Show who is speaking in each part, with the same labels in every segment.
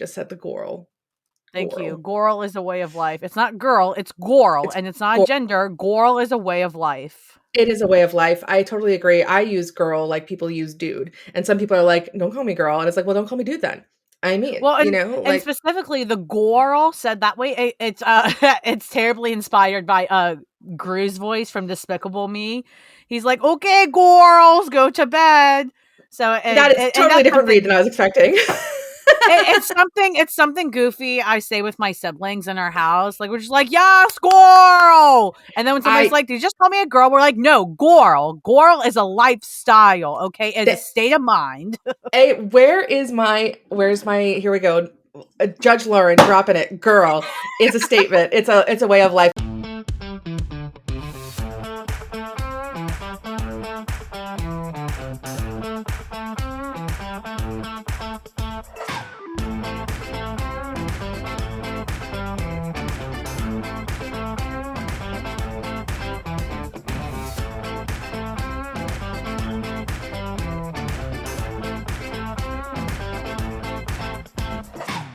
Speaker 1: just said the goral.
Speaker 2: Thank you. Goral is a way of life. It's not girl, it's goral, and it's not a gender. Goral is a way of life.
Speaker 1: It is a way of life. I totally agree. I use girl like people use dude. And some people are like, don't call me girl. And it's like, well, don't call me dude then. I mean,
Speaker 2: Well, and
Speaker 1: like
Speaker 2: specifically the goral said that way. It's it's terribly inspired by Gru's voice from Despicable Me. He's like, okay, girls, go to bed. So
Speaker 1: that is totally different read than I was expecting.
Speaker 2: It's something goofy I say with my siblings in our house. Like, we're just like, yeah, squirrel. And then when somebody's like, did you just call me a girl? We're like, no, goral. Goral is a lifestyle. Okay. It's a state of mind.
Speaker 1: Hey, where's my, here we go. Judge Lauren dropping it. Girl. It's a statement. It's a way of life.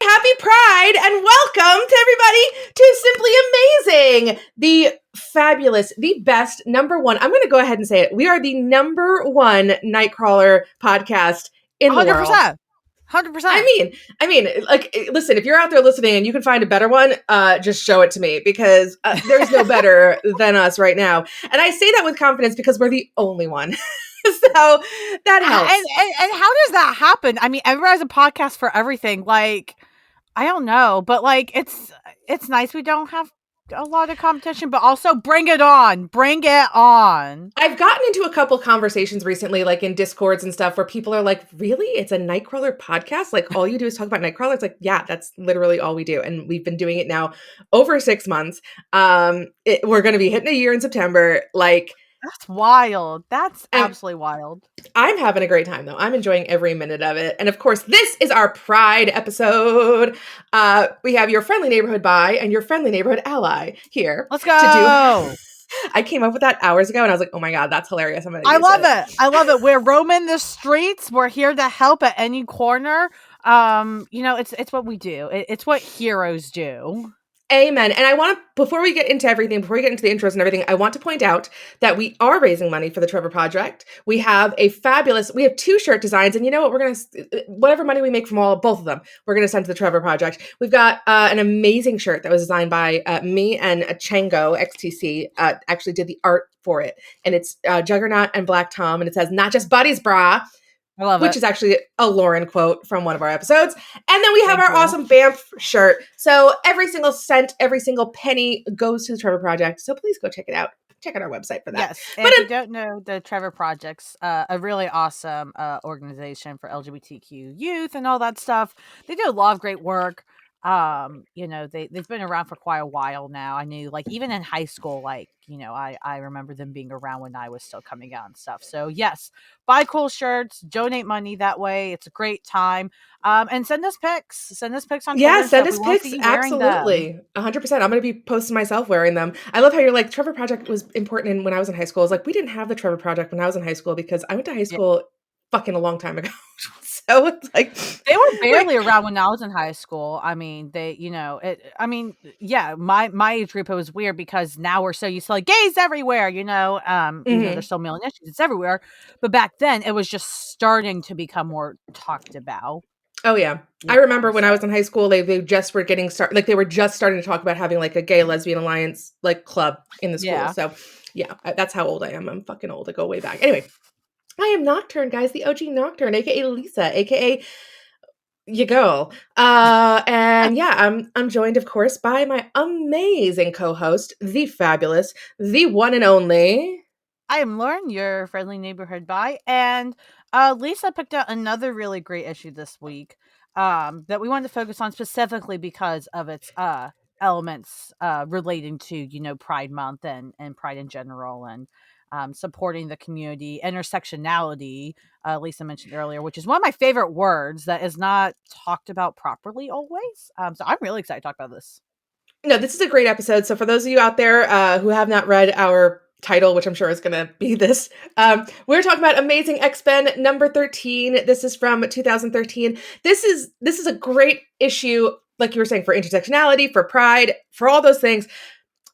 Speaker 1: Happy Pride and welcome to everybody to Simply Amazing, the fabulous, the best, number one. I'm going to go ahead and say it. We are the number one Nightcrawler podcast in the
Speaker 2: 100%.
Speaker 1: world.
Speaker 2: 100%.
Speaker 1: I mean, like, listen, if you're out there listening and you can find a better one, just show it to me because there's no better than us right now. And I say that with confidence because we're the only one. So that helps.
Speaker 2: And how does that happen? I mean, everyone has a podcast for everything. Like, I don't know, but like, it's nice we don't have a lot of competition, but also bring it on. Bring it on.
Speaker 1: I've gotten into a couple conversations recently, like in Discords and stuff, where people are like, really? It's a Nightcrawler podcast? Like, all you do is talk about Nightcrawler? It's like, yeah, that's literally all we do. And we've been doing it now over 6 months. We're going to be hitting a year in September. Like,
Speaker 2: that's wild. That's absolutely wild.
Speaker 1: I'm having a great time, though. I'm enjoying every minute of it. And of course, this is our Pride episode. We have your friendly neighborhood bi and your friendly neighborhood ally here.
Speaker 2: Let's go.
Speaker 1: I came up with that hours ago and I was like, oh my God, that's hilarious.
Speaker 2: I love it. I love it. We're roaming the streets. We're here to help at any corner. It's what we do. It's what heroes do.
Speaker 1: Amen. And I want to, before we get into everything, before we get into the intros and everything, I want to point out that we are raising money for the Trevor Project. We have we have 2 shirt designs, and you know what? We're going to, whatever money we make from both of them, we're going to send to the Trevor Project. We've got an amazing shirt that was designed by me and Chango XTC, actually did the art for it. And it's Juggernaut and Black Tom, and it says, not just buddies, brah.
Speaker 2: I love
Speaker 1: which is actually a Lauren quote from one of our episodes. And then we have our awesome BAMF shirt. So every single cent, every single penny goes to the Trevor Project. So please go check it out. Check out our website for that.
Speaker 2: Yes. And if you don't know, the Trevor Project's a really awesome organization for LGBTQ youth and all that stuff. They do a lot of great work. They've been around for quite a while now. I knew, like, even in high school, like, I remember them being around when I was still coming out and stuff. So yes, buy cool shirts, donate money that way. It's a great time. And send us pics. Send us pics on Twitter.
Speaker 1: Yeah, send us pics. Absolutely. 100%. I'm going to be posting myself wearing them. I love how you're like, Trevor Project was important when I was in high school. I was like, we didn't have the Trevor Project when I was in high school because I went to high school fucking a long time ago. So it's like
Speaker 2: they were barely around when I was in high school. I mean, my age group, it was weird because now we're so used to like gays everywhere, even though there's still male issues, it's everywhere. But back then it was just starting to become more talked about.
Speaker 1: Oh yeah. I remember when I was in high school, they just were getting started. Like they were just starting to talk about having like a gay lesbian alliance like club in the school. Yeah. So yeah, that's how old I am. I'm fucking old. I go way back. Anyway. I am Nocturne, guys, the OG Nocturne, aka Lisa, aka your girl. And yeah, I'm joined, of course, by my amazing co-host, the fabulous, the one and only.
Speaker 2: I am Lauren, your friendly neighborhood bi, and Lisa picked out another really great issue this week that we wanted to focus on specifically because of its elements relating to Pride Month and Pride in general and supporting the community, intersectionality, Lisa mentioned earlier, which is one of my favorite words that is not talked about properly always. So I'm really excited to talk about this.
Speaker 1: No, this is a great episode. So for those of you out there who have not read our title, which I'm sure is going to be this. We're talking about Amazing X-Men number 13. This is from 2013. This is a great issue, like you were saying, for intersectionality, for pride, for all those things.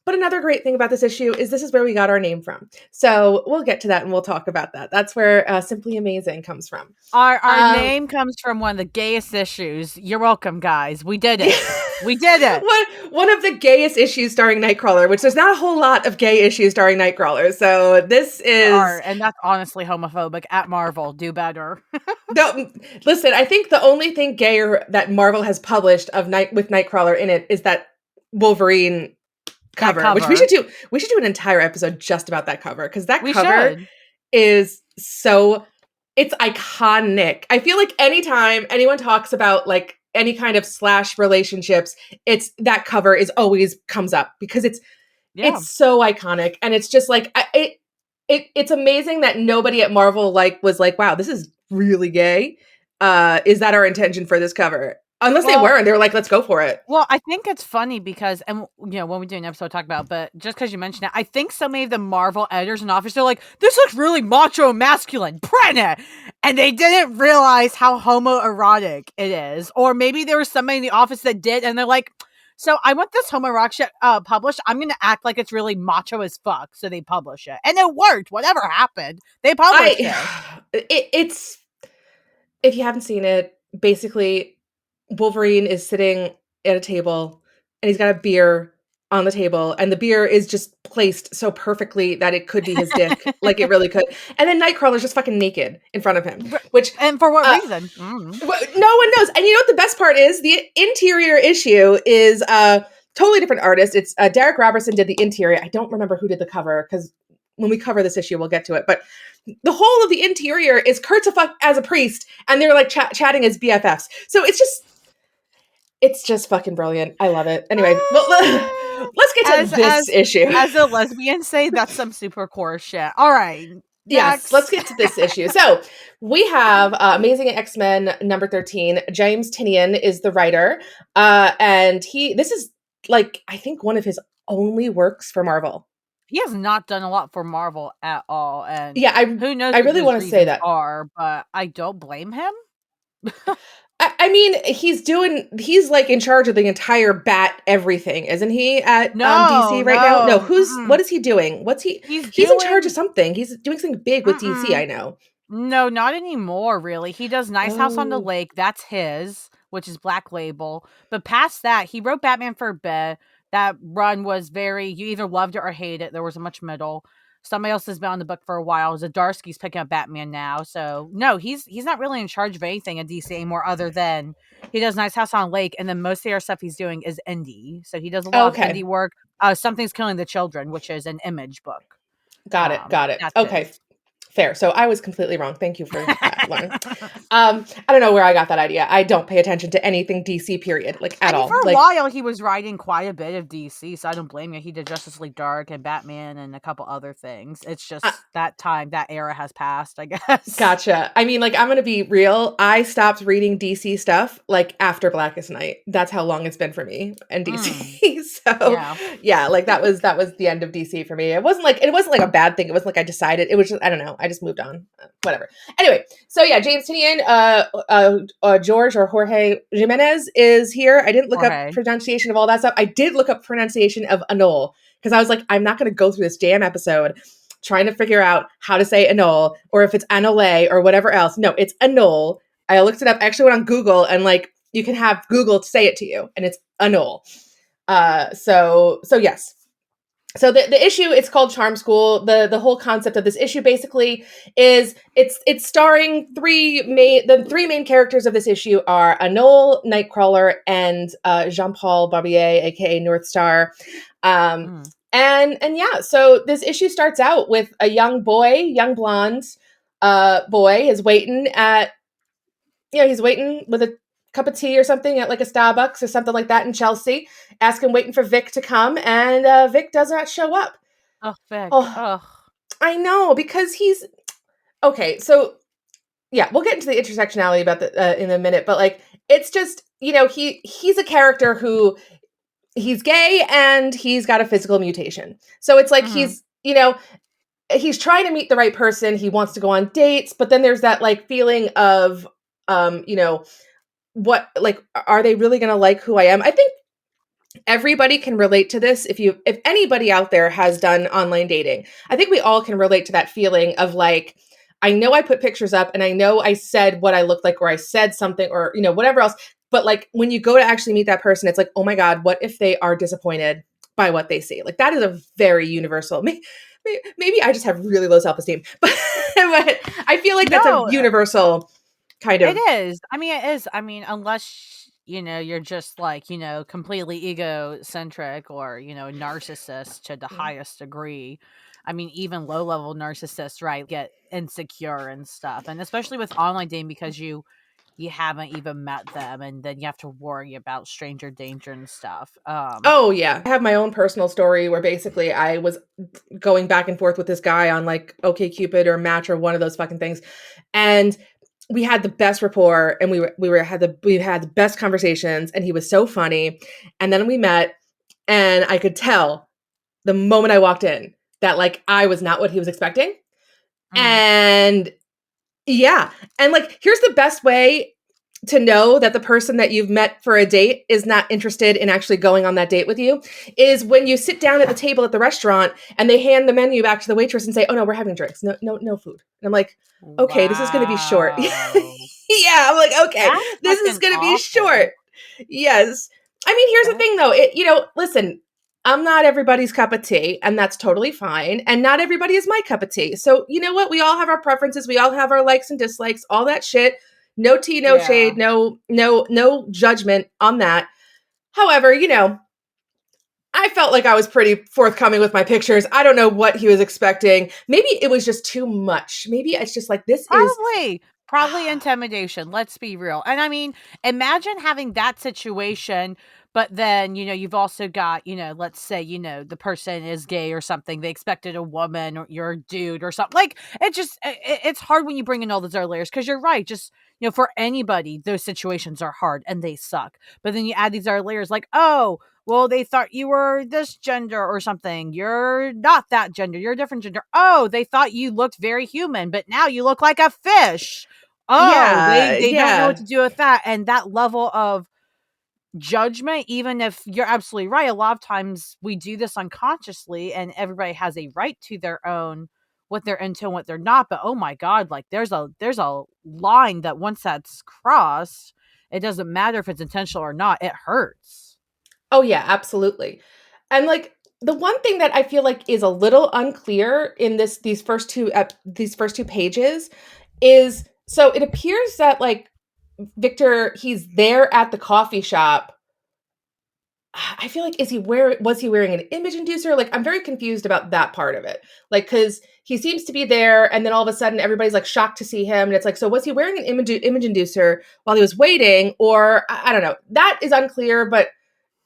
Speaker 1: But another great thing about this issue is this is where we got our name from. So we'll get to that and we'll talk about that. That's where Simply Amazing comes from.
Speaker 2: Our name comes from one of the gayest issues. You're welcome, guys. We did it. We did it.
Speaker 1: One of the gayest issues starring Nightcrawler, which there's not a whole lot of gay issues starring Nightcrawler. So this is...
Speaker 2: And that's honestly homophobic. At Marvel, do better.
Speaker 1: No, listen, I think the only thing gayer that Marvel has published with Nightcrawler in it is that Wolverine cover, which we should do. We should do an entire episode just about that cover, because that cover is so... It's iconic. I feel like anytime anyone talks about like any kind of slash relationships, it's that cover is always comes up because it's so iconic, and it's just like it's amazing that nobody at Marvel was like, wow, this is really gay. Is that our intention for this cover? Unless they weren't, they were like, let's go for it.
Speaker 2: Well, I think it's funny because, and when we do an episode talk about, but just because you mentioned it, I think so many of the Marvel editors in office are like, this looks really macho and masculine, print it, and they didn't realize how homoerotic it is, or maybe there was somebody in the office that did, and they're like, so I want this homoerotic shit published. I'm gonna act like it's really macho as fuck, so they publish it, and it worked. Whatever happened, they published it.
Speaker 1: It's, if you haven't seen it, basically Wolverine is sitting at a table and he's got a beer on the table, and the beer is just placed so perfectly that it could be his dick. Like it really could. And then Nightcrawler's just fucking naked in front of him.
Speaker 2: And for what reason?
Speaker 1: No one knows. And you know what the best part is? The interior issue is a totally different artist. It's Derek Robertson did the interior. I don't remember who did the cover, because when we cover this issue, we'll get to it. But the whole of the interior is Kurt's as a priest, and they're like chatting as BFFs. So it's just fucking brilliant. I love it. Anyway, let's get to this issue.
Speaker 2: As a lesbian say, that's some super core shit. All right.
Speaker 1: Yes, let's get to this issue. So we have Amazing X-Men number 13. James Tynion is the writer. And this is like, I think one of his only works for Marvel.
Speaker 2: He has not done a lot for Marvel at all. And
Speaker 1: yeah,
Speaker 2: who knows?
Speaker 1: I really want to say that.
Speaker 2: But I don't blame him.
Speaker 1: I mean, he's like in charge of the entire Bat everything, isn't he? At DC right now? No, what is he doing? He's in charge of something. He's doing something big with DC, I know.
Speaker 2: No, not anymore, really. He does Nice House on the Lake. That's his, which is Black Label. But past that, he wrote Batman for a bit. That run was you either loved it or hated it. There wasn't much middle. Somebody else has been on the book for a while. Zdarsky's picking up Batman now. So, no, he's not really in charge of anything at DC anymore, other than he does Nice House on Lake, and then most of the other stuff he's doing is indie. So he does a lot of indie work. Something's Killing the Children, which is an Image book.
Speaker 1: Got it. Okay. Fair. So I was completely wrong. Thank you for that, Lauren. I don't know where I got that idea. I don't pay attention to anything DC, period, at all.
Speaker 2: For a while, he was writing quite a bit of DC, so I don't blame you. He did Justice League Dark and Batman and a couple other things. It's just that era has passed, I guess.
Speaker 1: Gotcha. I mean, I'm going to be real. I stopped reading DC stuff, after Blackest Night. That's how long it's been for me and DC. So, yeah, that was the end of DC for me. It wasn't a bad thing. It wasn't I decided. It was just, I don't know. I just moved on. Whatever. Anyway, so yeah, James Tynion, George or Jorge Jimenez is here. I didn't look up pronunciation of all that stuff. I did look up pronunciation of Anole, because I was like, I'm not going to go through this damn episode trying to figure out how to say Anole, or if it's Anole or whatever else. No, it's Anole. I looked it up. I actually went on Google, and you can have Google to say it to you, and it's Anole. So yes. So the issue, it's called Charm School. The whole concept of this issue basically is it's starring the three main characters of this issue are Anole, Nightcrawler, and Jean-Paul Barbier, aka Northstar. And yeah, so this issue starts out with a young blonde boy is waiting with a cup of tea or something at a Starbucks or something like that in Chelsea, waiting for Vic to come, and Vic does not show up.
Speaker 2: Oh, Vic. Oh.
Speaker 1: I know, because he's okay. So yeah, we'll get into the intersectionality about in a minute, but it's just, he's a character who he's gay and he's got a physical mutation. So it's you know, he's trying to meet the right person. He wants to go on dates, but then there's that like feeling of, you know, what, like, are they really going to like who I am? I think everybody can relate to this. If anybody out there has done online dating, I think we all can relate to that feeling of like, I know I put pictures up and I know I said what I looked like, or I said something, or, you know, whatever else. But like when you go to actually meet that person, it's like, oh my God, what if they are disappointed by what they see? Like that is a very universal. Maybe I just have really low self-esteem, but I feel like that's a
Speaker 2: No,
Speaker 1: universal kind
Speaker 2: it
Speaker 1: of.
Speaker 2: is. I mean, it is. I mean, unless, you're just like, completely egocentric or, narcissist to the highest degree. I mean, even low level narcissists, right, get insecure and stuff. And especially with online dating because you haven't even met them and then you have to worry about stranger danger and stuff.
Speaker 1: Oh yeah, I have my own personal story where basically I was going back and forth with this guy on like OkCupid or Match or one of those fucking things, and we had the best rapport, and we had the best conversations, and he was so funny, and then we met, and I could tell the moment I walked in that like I was not what he was expecting,
Speaker 2: Mm.
Speaker 1: and yeah, and like here's the best way to know that the person that you've met for a date is not interested in actually going on that date with you is when you sit down at the table at the restaurant and they hand the menu back to the waitress and say, "Oh no, we're having drinks. No food." And I'm like, "Okay, this is going to be short."
Speaker 2: Wow.
Speaker 1: Yeah, I'm like, "Okay,
Speaker 2: That's
Speaker 1: this is
Speaker 2: fucking
Speaker 1: going to be short."
Speaker 2: awful.
Speaker 1: Yes. I mean, here's the
Speaker 2: That
Speaker 1: thing though. Listen, I'm not everybody's cup of tea, and that's totally fine. And not everybody is my cup of tea. So, you know what? We all have our preferences. We all have our likes and dislikes, all that shit. No tea, no
Speaker 2: yeah.
Speaker 1: shade, no judgment on that. However, I felt like I was pretty forthcoming with my pictures. I don't know what he was expecting. Maybe it was just too much. Maybe it's just like this is
Speaker 2: Probably intimidation. Let's be real. And I mean, imagine having that situation, but then, you've also got, let's say, the person is gay or something. They expected a woman or you're a dude or something. Like, it's hard when you bring in all those other layers because you're right. Just, for anybody, those situations are hard and they suck. But then you add these other layers like, oh, well, they thought you were this gender or something. You're not that gender. You're a different gender. Oh, they thought you looked very human, but now you look like a fish. Oh,
Speaker 1: yeah,
Speaker 2: they don't know what
Speaker 1: yeah.
Speaker 2: to do with that. And that level of judgment, even if you're absolutely right, a lot of times we do this unconsciously and everybody has a right to their own what they're into and what they're not. But oh my God, like there's a line that once that's crossed, it doesn't matter if it's intentional or not, it hurts.
Speaker 1: Oh yeah, absolutely. And like the one thing that I feel like is a little unclear in these first two pages is, so it appears that like Victor, he's there at the coffee shop. I feel like was he wearing an image inducer? Like I'm very confused about that part of it. Like cuz he seems to be there and then all of a sudden everybody's like shocked to see him and it's like, so was he wearing an image inducer while he was waiting, or I don't know. That is unclear, but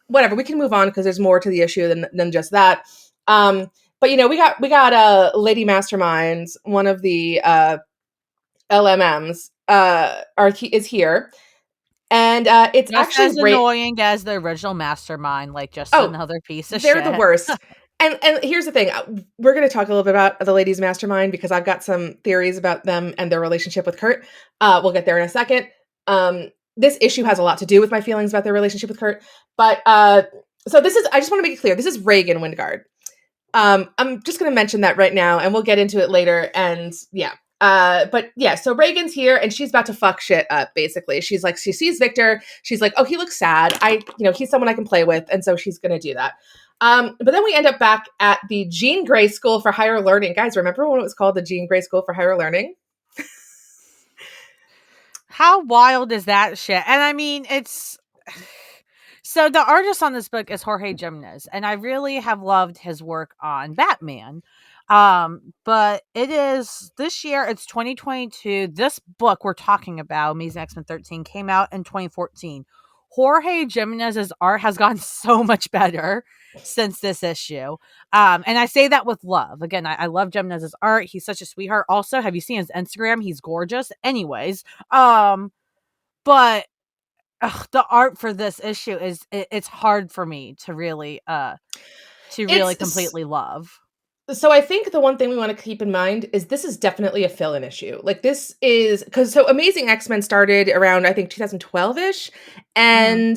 Speaker 1: whatever, we can move on because there's more to the issue than just that. But we got Lady Masterminds, one of the LMMs, is here, and it's
Speaker 2: Just
Speaker 1: actually
Speaker 2: as annoying as the original mastermind, like just
Speaker 1: Oh,
Speaker 2: another piece of
Speaker 1: they're the
Speaker 2: shit.
Speaker 1: worst. And here's the thing, we're going to talk a little bit about the ladies mastermind because I've got some theories about them and their relationship with Kurt. We'll get there in a second. This issue has a lot to do with my feelings about their relationship with Kurt, but so I just want to make it clear, this is Reagan Wingard. I'm just going to mention that right now and we'll get into it later, and yeah. But yeah, so Reagan's here and she's about to fuck shit up, basically. She's like, she sees Victor, she's like, oh, he looks sad. He's someone I can play with, and so she's gonna do that. But then we end up back at the Jean Grey School for Higher Learning. Guys, remember when it was called the Jean Grey School for Higher Learning?
Speaker 2: How wild is that shit? And I mean, it's so the artist on this book is Jorge Jimenez, and I really have loved his work on Batman. But it is this year, it's 2022. This book we're talking about, Amazing X-Men 13, came out in 2014. Jorge Jimenez's art has gotten so much better since this issue. And I say that with love. Again, I love Jimenez's art. He's such a sweetheart. Also, have you seen his Instagram? He's gorgeous. Anyways, but the art for this issue it's hard for me to really
Speaker 1: It's
Speaker 2: completely love.
Speaker 1: So I think the one thing we want to keep in mind is this is definitely a fill-in issue. Like this is because so Amazing X-Men started around I think 2012-ish,
Speaker 2: Mhm.
Speaker 1: and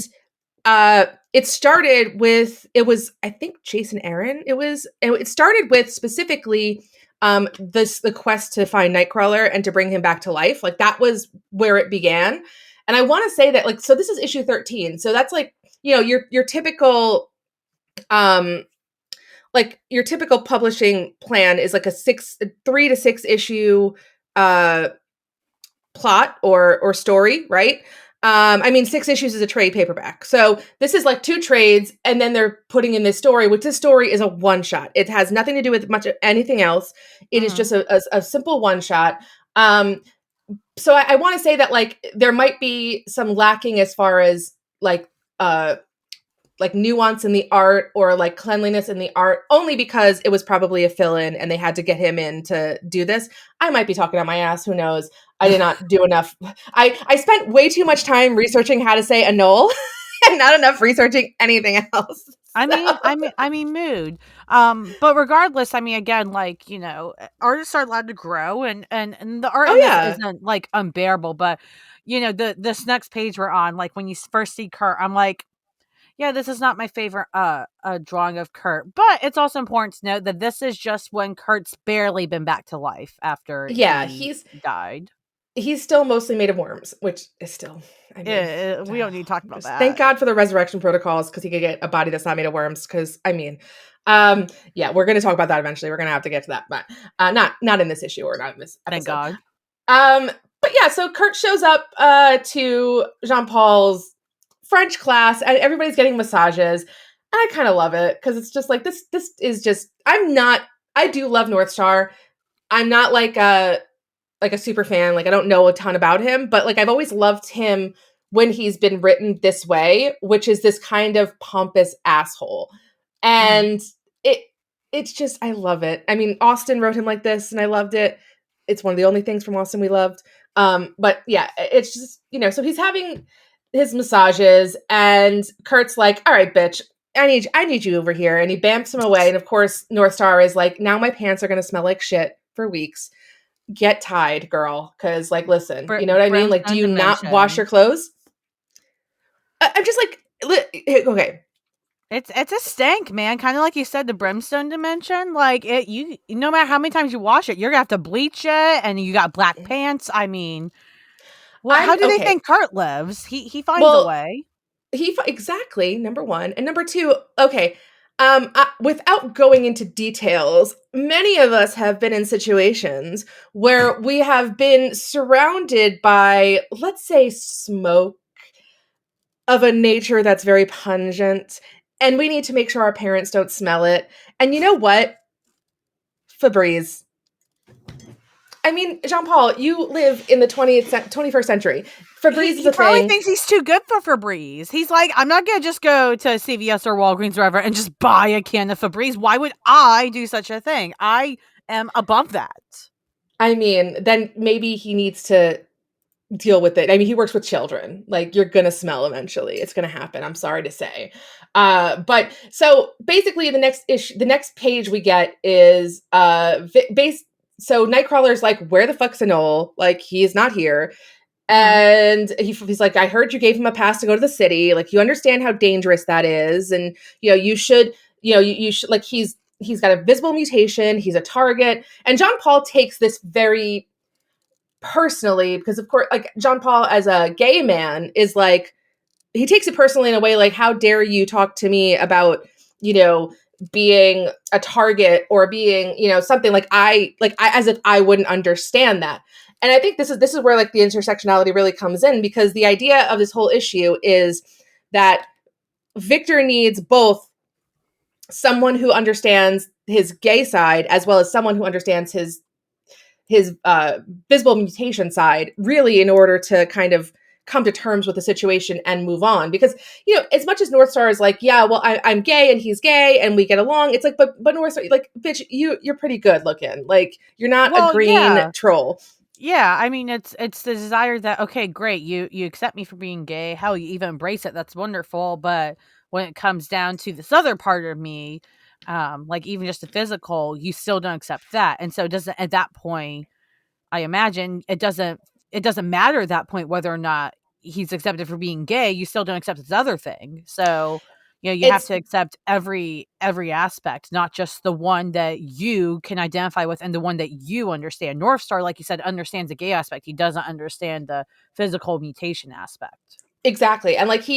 Speaker 1: it started with it was I think Jason Aaron. It started with specifically the quest to find Nightcrawler and to bring him back to life. Like that was where it began. And I want to say that like so this is issue 13. So that's like, your typical um your typical publishing plan is like a 3 to 6 issue uh plot or story, right? I mean, 6 issues is a trade paperback. So this is like 2 trades, and then they're putting in this story, which this story is a one shot. It has nothing to do with much of anything else. It is
Speaker 2: Mhm.
Speaker 1: just a simple one shot. So I want to say that like there might be some lacking as far as uh like nuance in the art or like cleanliness in the art only because it was probably a fill-in and they had to get him in to do this. I might be talking out my ass, who knows. I did not do enough. I spent way too much time researching how to say Anole and not enough researching anything else.
Speaker 2: Mood. But regardless, I mean, again, like, artists are allowed to grow, and the art
Speaker 1: Oh
Speaker 2: in this
Speaker 1: yeah.
Speaker 2: isn't like unbearable. But this next page we're on, like when you first see Kurt, I'm like, yeah, this is not my favorite drawing of Kurt. But it's also important to note that this is just when Kurt's barely been back to life after
Speaker 1: Yeah,
Speaker 2: he died.
Speaker 1: he's still mostly made of worms, which is still, I mean,
Speaker 2: Yeah, we don't need to talk about
Speaker 1: just thank
Speaker 2: that.
Speaker 1: God for the resurrection protocols because he could get a body that's not made of worms. Because I mean, yeah, we're going to talk about that eventually. We're going to have to get to that, but not in this issue or not in this
Speaker 2: Thank
Speaker 1: episode.
Speaker 2: God.
Speaker 1: But yeah, so Kurt shows up to Jean Paul's French class, and everybody's getting massages. And I kind of love it because it's just like this. This is just. I'm not. I do love Northstar. I'm not like a super fan. Like I don't know a ton about him, but like I've always loved him when he's been written this way, which is this kind of pompous asshole.
Speaker 2: Mm-hmm.
Speaker 1: And it it's just I love it. I mean, Austin wrote him like this and I loved it. It's one of the only things from Austin we loved. But yeah, it's just, so he's having his massages and Kurt's like, "All right, bitch, I need you over here." And he bamps him away. And of course, Northstar is like, "Now my pants are going to smell like shit for weeks. Get tied, girl." Because, like, listen, you know what I mean? Like, do
Speaker 2: Brimstone
Speaker 1: you not wash your
Speaker 2: Dimension.
Speaker 1: clothes? I'm just like, okay.
Speaker 2: It's a stank, man. Kind of like you said, the Brimstone Dimension. Like you no matter how many times you wash it, you're gonna have to bleach it, and you got black pants. I mean,
Speaker 1: I'm
Speaker 2: how do they
Speaker 1: okay.
Speaker 2: think Kurt lives? He finds a
Speaker 1: Well,
Speaker 2: way.
Speaker 1: exactly, number one. And number two, okay. Without going into details, many of us have been in situations where we have been surrounded by, let's say, smoke of a nature that's very pungent, and we need to make sure our parents don't smell it. And you know what? Febreze. I mean, Jean Paul, you live in the 21st century. Febreze is
Speaker 2: He
Speaker 1: a
Speaker 2: probably
Speaker 1: thing.
Speaker 2: thinks he's too good for Febreze. He's like, I'm not gonna just go to CVS or Walgreens or whatever and just buy a can of Febreze. Why would I do such a thing? I am above that.
Speaker 1: I mean, then maybe he needs to deal with it. I mean, he works with children. Like, you're gonna smell eventually. It's gonna happen. I'm sorry to say. But so basically, the next page we get is So Nightcrawler's like, "Where the fuck's Anole? Like, he's not here."
Speaker 2: Mm-hmm.
Speaker 1: And he's like, "I heard you gave him a pass to go to the city. Like, you understand how dangerous that is, and you should, you should like he's got a visible mutation. He's a target." And John Paul takes this very personally because, of course, like John Paul as a gay man is like, he takes it personally in a way like, "How dare you talk to me about, you know, being a target or being, something like I as if I wouldn't understand that." And I think this is where like the intersectionality really comes in, because the idea of this whole issue is that Victor needs both someone who understands his gay side as well as someone who understands his visible mutation side, really, in order to kind of come to terms with the situation and move on. Because, as much as Northstar is like, "Yeah, well, I'm gay and he's gay and we get along," it's like, but Northstar, like, bitch, you're pretty good looking. Like, you're not a
Speaker 2: Well,
Speaker 1: green
Speaker 2: yeah.
Speaker 1: troll.
Speaker 2: Yeah, I mean, it's the desire that, okay, great, you accept me for being gay. Hell, you even embrace it. That's wonderful. But when it comes down to this other part of me, like even just the physical, you still don't accept that. And so it doesn't, at that point, I imagine it doesn't matter at that point whether or not he's accepted for being gay. You still don't accept this other thing. So, you have
Speaker 1: It's
Speaker 2: to accept every aspect, not just the one that you can identify with and the one that you understand. Northstar, like you said, understands the gay aspect. He doesn't understand the physical mutation aspect.
Speaker 1: exactly. And like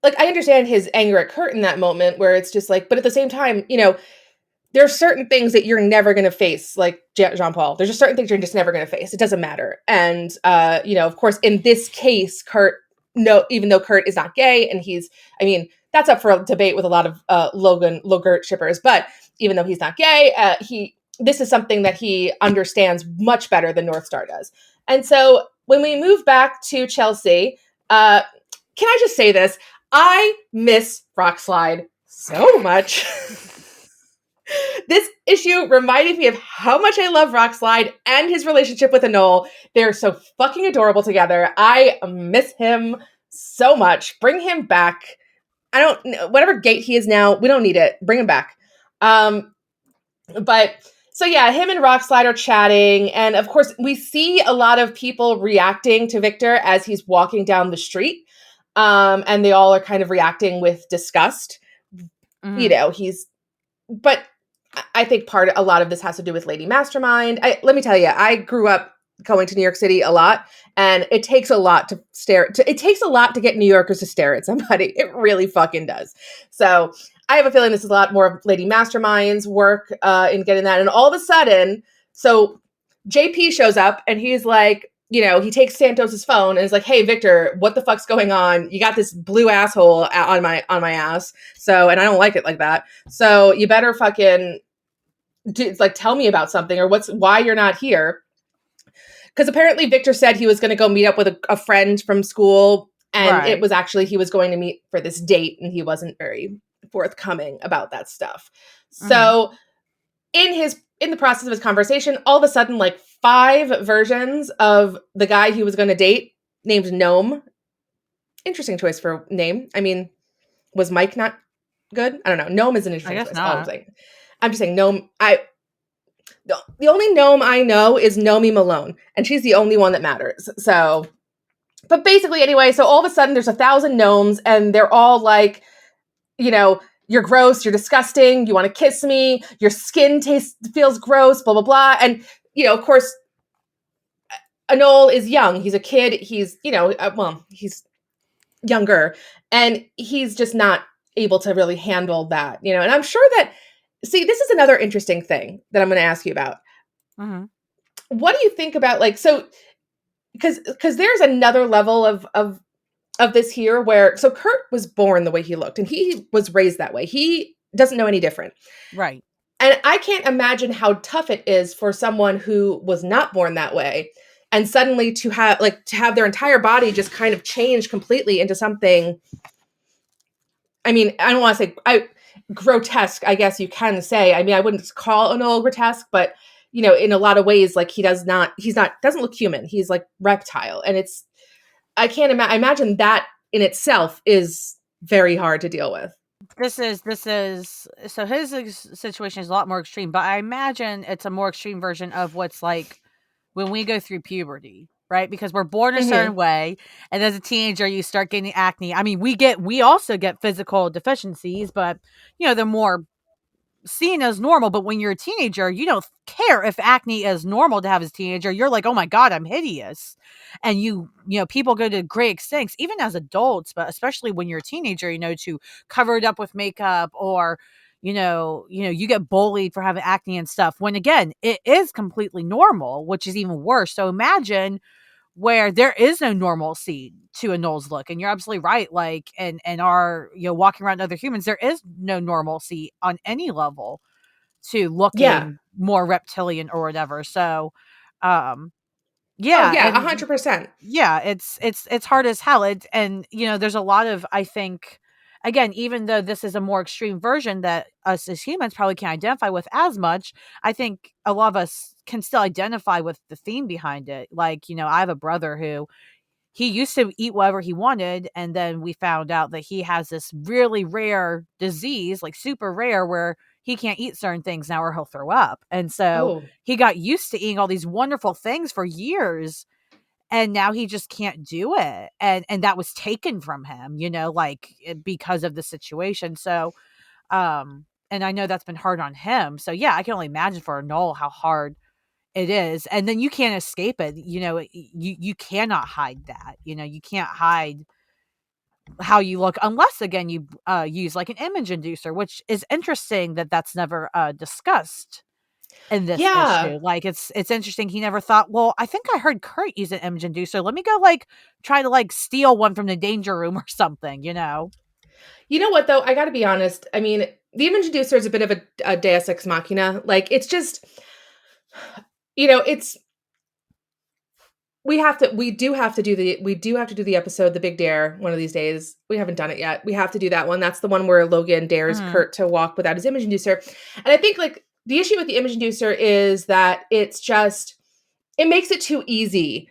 Speaker 1: like I understand his anger at Kurt in that moment where it's just like, but at the same time, there are certain things that you're never going to face, like Jean Paul. There's just certain things you're just never going to face. It doesn't matter. And, of course, in this case, Kurt, no, even though Kurt is not gay and that's up for debate with a lot of Logurt shippers. But even though he's not gay, this is something that he understands much better than Northstar does. And so when we move back to Chelsea, can I just say this? I miss Rockslide so much. This issue reminded me of how much I love Rockslide and his relationship with Anole. They're so fucking adorable together. I miss him so much. Bring him back. I don't know, whatever gate he is now, we don't need it. Bring him back. But so yeah, him and Rockslide are chatting. And of course, we see a lot of people reacting to Victor as he's walking down the street. And they all are kind of reacting with disgust.
Speaker 2: Mm-hmm.
Speaker 1: But I think a lot of this has to do with Lady Mastermind. Let me tell you, I grew up going to New York City a lot, and it takes a lot to it takes a lot to get New Yorkers to stare at somebody. It really fucking does. So I have a feeling this is a lot more of Lady Mastermind's work in getting that. And all of a sudden, so JP shows up and he's like, he takes Santos's phone and is like, "Hey, Victor, what the fuck's going on? You got this blue asshole on my ass. So, and I don't like it like that. So you better fucking tell me about something or why you're not here." Because apparently Victor said he was going to go meet up with a friend from school. And It was actually, he was going to meet for this date and he wasn't very forthcoming about that stuff. Mm-hmm. So in the process of his conversation, all of a sudden, like 5 versions of the guy he was going to date named Gnome. Interesting choice for name. I mean, was Mike not good? I don't know. Gnome is an interesting choice. All I'm saying. I'm just saying Gnome. The only Gnome I know is Nomi Malone, and she's the only one that matters. So, but basically, anyway, so all of a sudden there's 1,000 gnomes, and they're all like, "You're gross, you're disgusting, you want to kiss me, your skin feels gross, blah, blah, blah." And, of course, Anole is young. He's a kid. He's, he's younger. And he's just not able to really handle that, And I'm sure that, see, this is another interesting thing that I'm going to ask you about.
Speaker 2: Mm-hmm.
Speaker 1: What do you think about, because there's another level of this here where, so Kurt was born the way he looked and he was raised that way. He doesn't know any different.
Speaker 2: Right.
Speaker 1: And I can't imagine how tough it is for someone who was not born that way and suddenly to have their entire body just kind of change completely into something. I mean, I don't want to say grotesque, I guess you can say. I mean, I wouldn't call Anole grotesque, but in a lot of ways, like doesn't look human. He's like reptile. And I can't imagine. I imagine that in itself is very hard to deal with.
Speaker 2: This is so his situation is a lot more extreme, but I imagine it's a more extreme version of what's like when we go through puberty, right? Because we're born a certain way, and as a teenager, you start getting acne. I mean, we also get physical deficiencies, but they're more seen as normal. But when you're a teenager, you don't care if acne is normal to have as a teenager. You're like, "Oh my God, I'm hideous." And people go to great extents, even as adults, but especially when you're a teenager, to cover it up with makeup or, you get bullied for having acne and stuff. When again, it is completely normal, which is even worse. So imagine where there is no normalcy to Anole's look. And you're absolutely right. Like, and our, walking around other humans, there is no normalcy on any level to looking more reptilian or whatever. So, yeah.
Speaker 1: Oh, yeah, 100%.
Speaker 2: Yeah, it's hard as hell. And there's a lot of, I think, again, even though this is a more extreme version that us as humans probably can't identify with as much, I think a lot of us can still identify with the theme behind it. Like, I have a brother who he used to eat whatever he wanted, and then we found out that he has this really rare disease, like super rare, where he can't eat certain things now or he'll throw up. And so
Speaker 1: Oh.
Speaker 2: he got used to eating all these wonderful things for years, and now he just can't do it. And that was taken from him, like because of the situation. So and I know that's been hard on him. So yeah, I can only imagine for Anole how hard it is. And then you can't escape it. You cannot hide that. You can't hide how you look unless again you use like an image inducer, which is interesting that that's never discussed in this
Speaker 1: Yeah.
Speaker 2: issue. Like it's interesting he never thought, well, I think I heard Kurt use an image inducer. Let me go like try to like steal one from the danger room or something,
Speaker 1: You know what though? I got to be honest. I mean, the image inducer is a bit of a deus ex machina. Like it's just, it's we do have to do the episode The Big Dare one of these days. We haven't done it yet. We have to do that one. That's the one where Logan dares Kurt to walk without his image inducer. And I think like the issue with the image inducer is that it makes it too easy.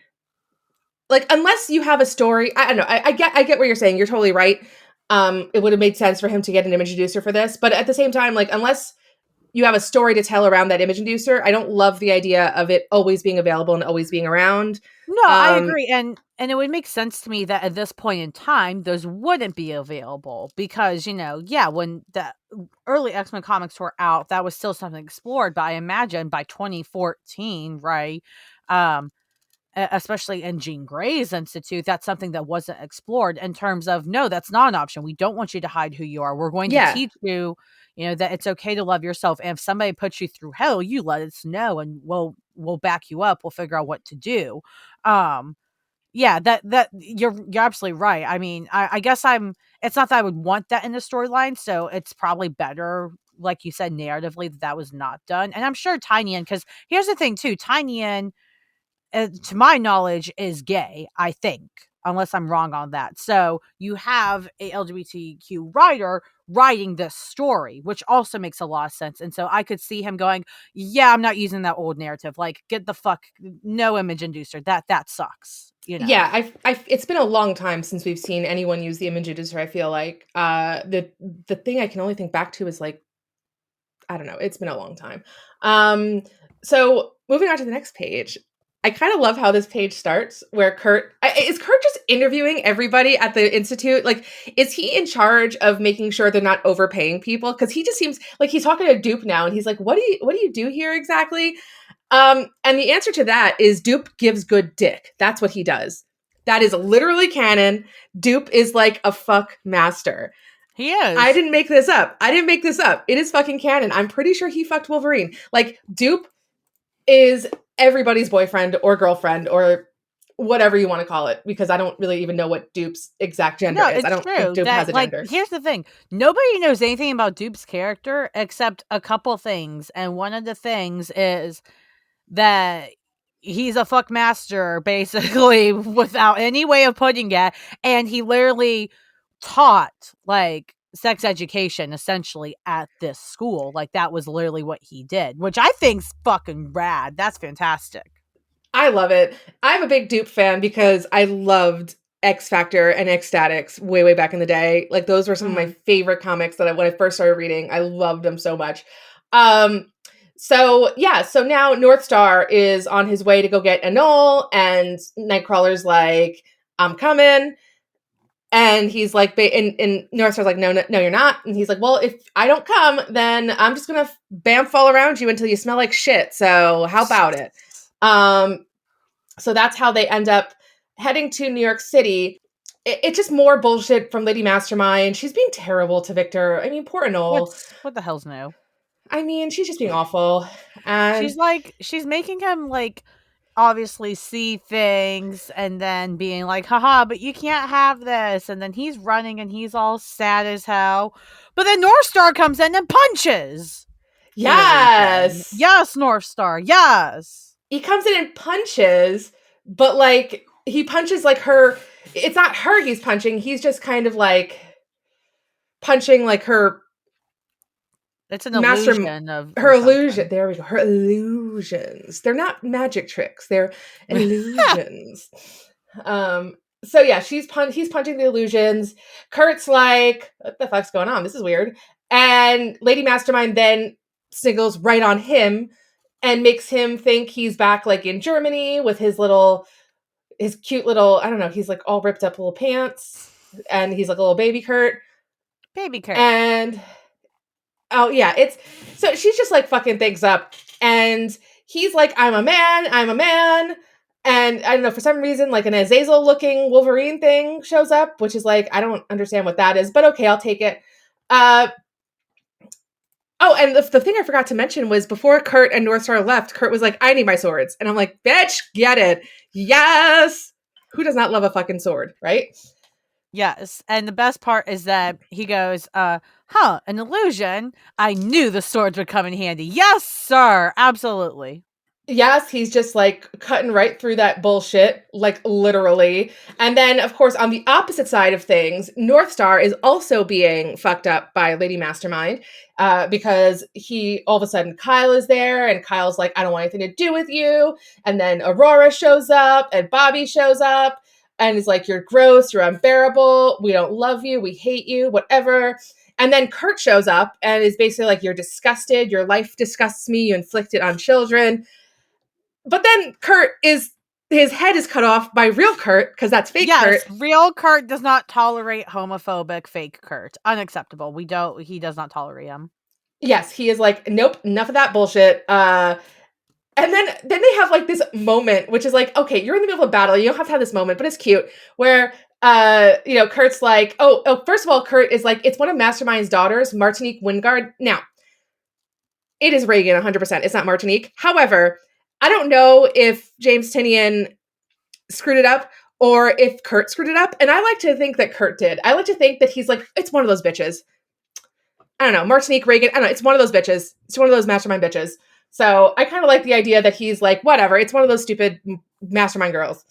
Speaker 1: Like unless you have a story, I don't know. I get what you're saying. You're totally right. It would have made sense for him to get an image inducer for this, but at the same time, like unless you have a story to tell around that image inducer, I don't love the idea of it always being available and always being around.
Speaker 2: No, I agree. And it would make sense to me that at this point in time, those wouldn't be available because, when the early X-Men comics were out, that was still something explored. But I imagine by 2014, right? Especially in Jean Grey's Institute, that's something that wasn't explored in terms of, no, that's not an option. We don't want you to hide who you are. We're going to teach you, that it's okay to love yourself. And if somebody puts you through hell, you let us know and we'll back you up. We'll figure out what to do. Yeah, that you're absolutely right. I mean, I guess it's not that I would want that in the storyline. So it's probably better, like you said, narratively that was not done. And I'm sure Tynion, because here's the thing too, Tynion, to my knowledge, is gay, I think, unless I'm wrong on that. So you have a LGBTQ writer writing this story, which also makes a lot of sense. And so I could see him going, yeah, I'm not using that old narrative. Like, get the fuck, no image inducer. That sucks.
Speaker 1: Yeah, it's been a long time since we've seen anyone use the image inducer. I feel like the thing I can only think back to is like, I don't know. It's been a long time. So moving on to the next page. I kind of love how this page starts where is Kurt just interviewing everybody at the Institute? Like, is he in charge of making sure they're not overpaying people? Because he just seems like he's talking to Dupe now and he's like, what do you do here exactly? And the answer to that is Dupe gives good dick. That's what he does. That is literally canon. Dupe is like a fuck master.
Speaker 2: He is.
Speaker 1: I didn't make this up. It is fucking canon. I'm pretty sure he fucked Wolverine. Like, Dupe is everybody's boyfriend or girlfriend or whatever you want to call it, because I don't really even know what Dupe's exact gender is. I don't think Dupe has a gender.
Speaker 2: Here's the thing. Nobody knows anything about Dupe's character except a couple things. And one of the things is that he's a fuck master, basically, without any way of putting it. And he literally taught, like, sex education essentially at this school. Like, that was literally what he did, which I think's fucking rad. That's fantastic.
Speaker 1: I love it. I'm a big Dupe fan because I loved X Factor and Ecstatics way back in the day. Like, those were some of my favorite comics that when I first started reading, I loved them so much. So now Northstar is on his way to go get Anole, and Nightcrawler's like, I'm coming. And he's like, and Northstar's like, no, you're not. And he's like, well, if I don't come, then I'm just going to BAMF all around you until you smell like shit. So how about it? So that's how they end up heading to New York City. It's just more bullshit from Lady Mastermind. She's being terrible to Victor. I mean, poor Anole.
Speaker 2: What the hell's new?
Speaker 1: I mean, she's just being awful. And
Speaker 2: she's making him like obviously see things and then being like, haha, but you can't have this. And then he's running and he's all sad as hell. But then Northstar comes in and punches.
Speaker 1: Yes.
Speaker 2: Yes, Northstar. Yes.
Speaker 1: He comes in and punches, but like he punches like her. It's not her he's punching. He's just kind of like punching like her.
Speaker 2: It's an illusion of
Speaker 1: her illusion. There we go. Her illusions. They're not magic tricks. They're illusions. So yeah, he's punching the illusions. Kurt's like, what the fuck's going on? This is weird. And Lady Mastermind then singles right on him and makes him think he's back like in Germany with his cute little, I don't know, he's like all ripped up little pants and he's like a little baby Kurt.
Speaker 2: Baby Kurt.
Speaker 1: And oh yeah, so she's just like fucking things up. And he's like, I'm a man. And I don't know, for some reason, like an Azazel looking Wolverine thing shows up, which is like, I don't understand what that is, but okay, I'll take it. Oh, and the thing I forgot to mention was before Kurt and Northstar left, Kurt was like, I need my swords. And I'm like, bitch, get it. Yes. Who does not love a fucking sword, right?
Speaker 2: Yes. And the best part is that he goes, an illusion? I knew the swords would come in handy. Yes, sir. Absolutely.
Speaker 1: Yes, he's just like cutting right through that bullshit, like literally. And then, of course, on the opposite side of things, Northstar is also being fucked up by Lady Mastermind because all of a sudden, Kyle is there and Kyle's like, I don't want anything to do with you. And then Aurora shows up and Bobby shows up and is like, you're gross, you're unbearable, we don't love you, we hate you, whatever. And then Kurt shows up and is basically like, you're disgusted, your life disgusts me, you inflict it on children. But then his head is cut off by real Kurt, because that's fake Kurt.
Speaker 2: Real Kurt does not tolerate homophobic fake Kurt. Unacceptable. He does not tolerate him.
Speaker 1: Yes, he is like, nope, enough of that bullshit. And then they have like this moment, which is like, okay, you're in the middle of a battle. You don't have to have this moment, but it's cute. Where, Kurt's like, first of all, Kurt is like, it's one of Mastermind's daughters, Martinique Wingard. Now, it is Reagan, 100%. It's not Martinique. However, I don't know if James Tynion screwed it up or if Kurt screwed it up. And I like to think that Kurt did. I like to think that he's like, it's one of those bitches. I don't know, Martinique, Reagan, I don't know, it's one of those bitches. It's one of those Mastermind bitches. So I kind of like the idea that he's like, whatever, it's one of those stupid Mastermind girls.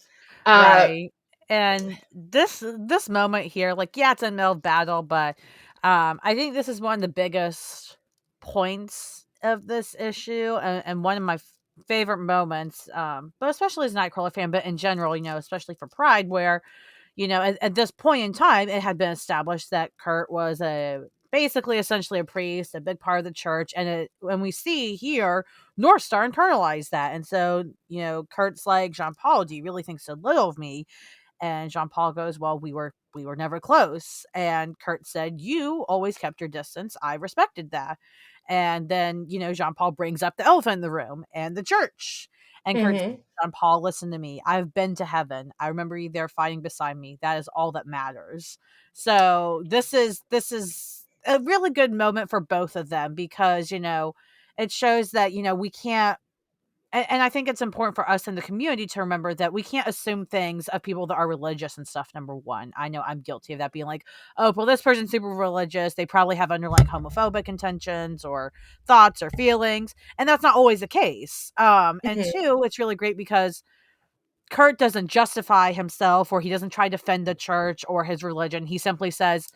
Speaker 2: Right. And this moment here, like, yeah, it's in the middle of battle, but I think this is one of the biggest points of this issue and one of my favorite moments, but especially as a Nightcrawler fan, but in general, especially for Pride, where, at this point in time, it had been established that Kurt was basically essentially a priest, a big part of the church. And when we see here, Northstar internalized that. And so, Kurt's like, Jean-Paul, do you really think so little of me? And Jean-Paul goes, well, we were never close. And Kurt said, you always kept your distance. I respected that. And then, Jean-Paul brings up the elephant in the room and the church. And Kurt said, Jean-Paul, listen to me. I've been to heaven. I remember you there fighting beside me. That is all that matters. So this is a really good moment for both of them because, it shows that, we can't, and I think it's important for us in the community to remember that we can't assume things of people that are religious and stuff, number one. I know I'm guilty of that, being like, oh, well, this person's super religious. They probably have underlying homophobic intentions or thoughts or feelings. And that's not always the case. And two, it's really great because Kurt doesn't justify himself or he doesn't try to defend the church or his religion. He simply says,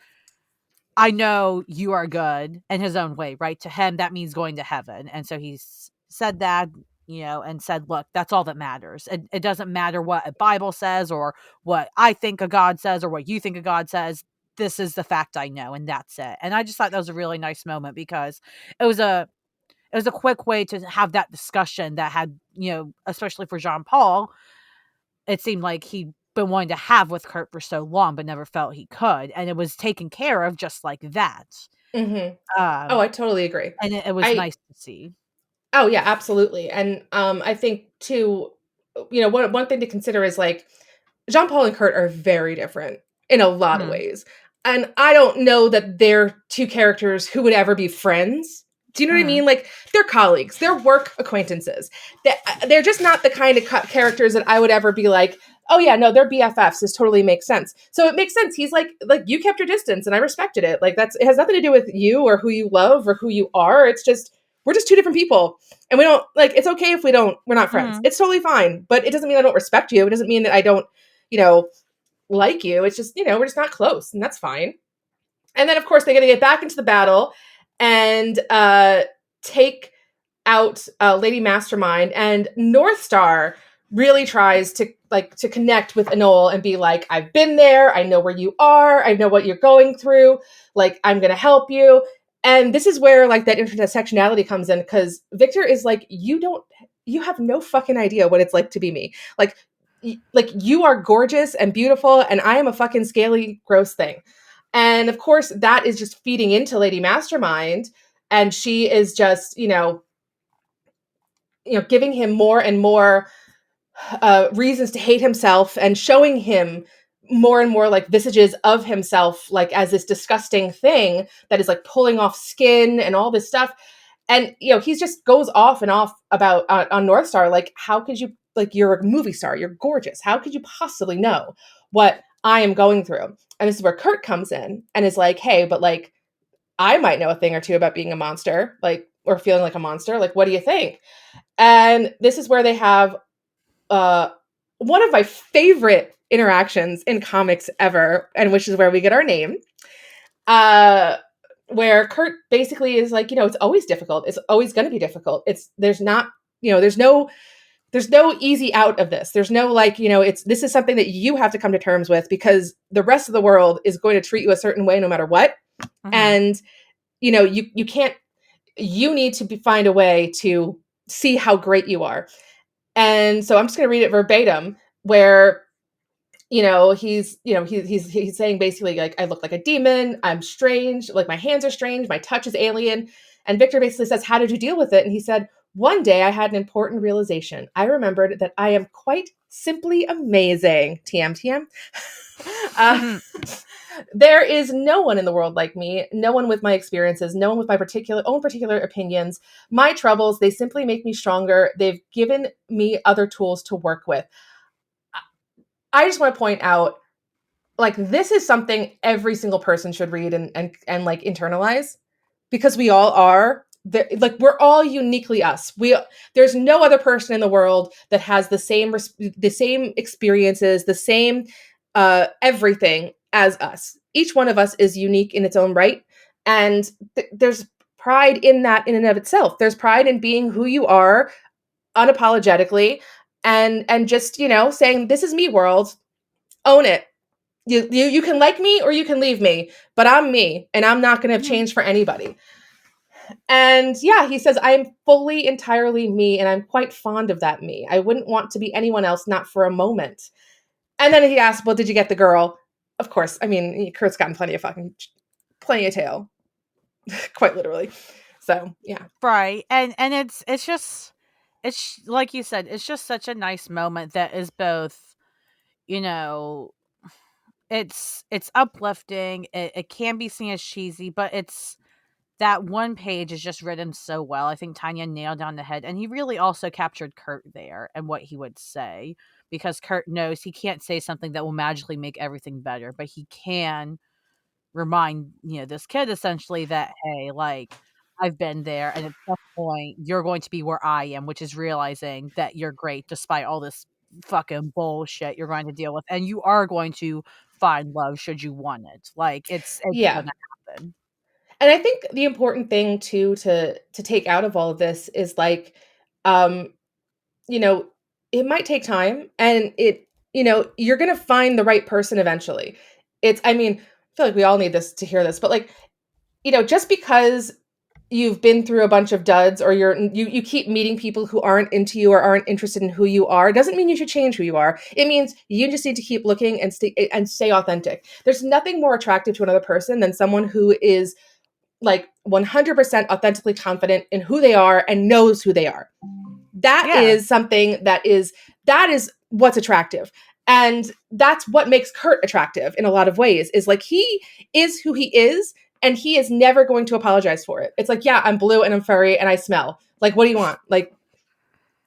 Speaker 2: I know you are good in his own way, right? To him, that means going to heaven. And so he's said that, and said, look, that's all that matters. It doesn't matter what a Bible says or what I think a God says or what you think a God says. This is the fact I know, and that's it. And I just thought that was a really nice moment because it was a quick way to have that discussion that had, especially for Jean-Paul, it seemed like he'd been wanting to have with Kurt for so long, but never felt he could. And it was taken care of just like that.
Speaker 1: I totally agree.
Speaker 2: And it was nice to see.
Speaker 1: Oh yeah, absolutely. And I think too, one thing to consider is like Jean-Paul and Kurt are very different in a lot of ways. And I don't know that they're two characters who would ever be friends. Do you know what I mean? Like, they're colleagues, they're work acquaintances. They're just not the kind of characters that I would ever be like, oh yeah, no, they're BFFs. This totally makes sense. So it makes sense. He's like you kept your distance and I respected it. Like it has nothing to do with you or who you love or who you are. It's just, we're just two different people. And we don't it's okay if we're not friends. It's totally fine. But it doesn't mean I don't respect you. It doesn't mean that I don't, like you. It's just, we're just not close and that's fine. And then of course they're going to get back into the battle and take out Lady Mastermind, and Northstar really tries to like to connect with Anole and be like, I've been there, I know where you are, I know what you're going through, like I'm gonna help you. And this is where like that intersectionality comes in, because Victor is like, you have no fucking idea what it's like to be me. Like you are gorgeous and beautiful, and I am a fucking scaly, gross thing. And of course, that is just feeding into Lady Mastermind, and she is just, giving him more and more reasons to hate himself, and showing him more and more like visages of himself, like as this disgusting thing that is like pulling off skin and all this stuff. And he just goes off and off about on Northstar, like, how could you, like, you're a movie star, you're gorgeous, how could you possibly know what I am going through? And this is where Kurt comes in and is like, hey, but like I might know a thing or two about being a monster, like, or feeling like a monster, like, what do you think? And this is where they have uh one of my favorite interactions in comics ever, and which is where we get our name. Where Kurt basically is like, it's always difficult. It's always going to be difficult. There's not, there's no easy out of this. There's no like, this is something that you have to come to terms with, because the rest of the world is going to treat you a certain way no matter what. Mm-hmm. And you can't, you need to find a way to see how great you are. And so I'm just going to read it verbatim, where he's saying basically, like, I look like a demon, I'm strange, like my hands are strange, my touch is alien. And Victor basically says, how did you deal with it? And he said, one day I had an important realization. I remembered that I am quite simply amazing. TM. There is no one in the world like me, no one with my experiences, no one with my particular opinions. My troubles, they simply make me stronger. They've given me other tools to work with. I just want to point out, like, this is something every single person should read and like internalize, because we all are. Like, we're all uniquely us. There's no other person in the world that has the same experiences, the same everything as us. Each one of us is unique in its own right, and there's pride in that in and of itself. There's pride in being who you are unapologetically, and just saying, this is me, world, own it. You can like me or you can leave me, but I'm me, and I'm not going to change for anybody. And yeah, he says, I am fully, entirely me, and I'm quite fond of that me. I wouldn't want to be anyone else, not for a moment. And then he asks, well, did you get the girl? Of course. I mean, Kurt's gotten plenty of tail. Quite literally. So, yeah.
Speaker 2: Right. And it's just, it's like you said, it's just such a nice moment that is both, it's uplifting. It can be seen as cheesy, but it's, that one page is just written so well. I think Tanya nailed on the head. And he really also captured Kurt there and what he would say, because Kurt knows he can't say something that will magically make everything better, but he can remind, this kid essentially that, hey, like, I've been there, and at some point you're going to be where I am, which is realizing that you're great despite all this fucking bullshit you're going to deal with, and you are going to find love should you want it. Like, it's gonna happen.
Speaker 1: And I think the important thing too to take out of all of this is like, it might take time, and you're going to find the right person eventually. I mean, I feel like we all need to hear this, but like, just because you've been through a bunch of duds, or you keep meeting people who aren't into you or aren't interested in who you are, doesn't mean you should change who you are. It means you just need to keep looking and stay authentic. There's nothing more attractive to another person than someone who is like 100% authentically confident in who they are and knows who they are. That is something that is what's attractive. And that's what makes Kurt attractive in a lot of ways, is like, he is who he is, and he is never going to apologize for it. It's like, yeah, I'm blue and I'm furry and I smell. Like, what do you want? Like,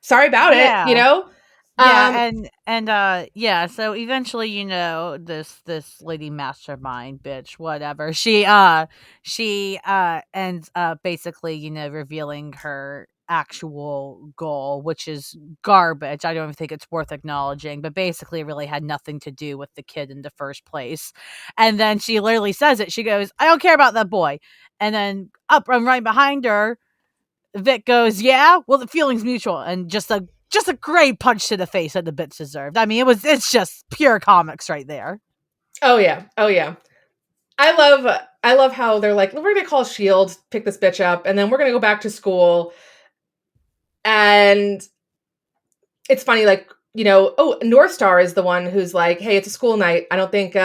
Speaker 1: sorry about it,
Speaker 2: Yeah, and so eventually, this lady mastermind bitch, whatever, she ends up basically, revealing her actual goal, which is garbage. I don't even think it's worth acknowledging, but basically it really had nothing to do with the kid in the first place. And then she literally says it. She goes, I don't care about that boy. And then up and right behind her, Vic goes, yeah, well, the feeling's mutual, and just just a great punch to the face that the bitch deserved. I mean, it's just pure comics right there.
Speaker 1: Oh yeah. I love how they're like, we're gonna call Shield, pick this bitch up, and then we're gonna go back to school. And it's funny, like, Northstar is the one who's like, hey, it's a school night. I don't think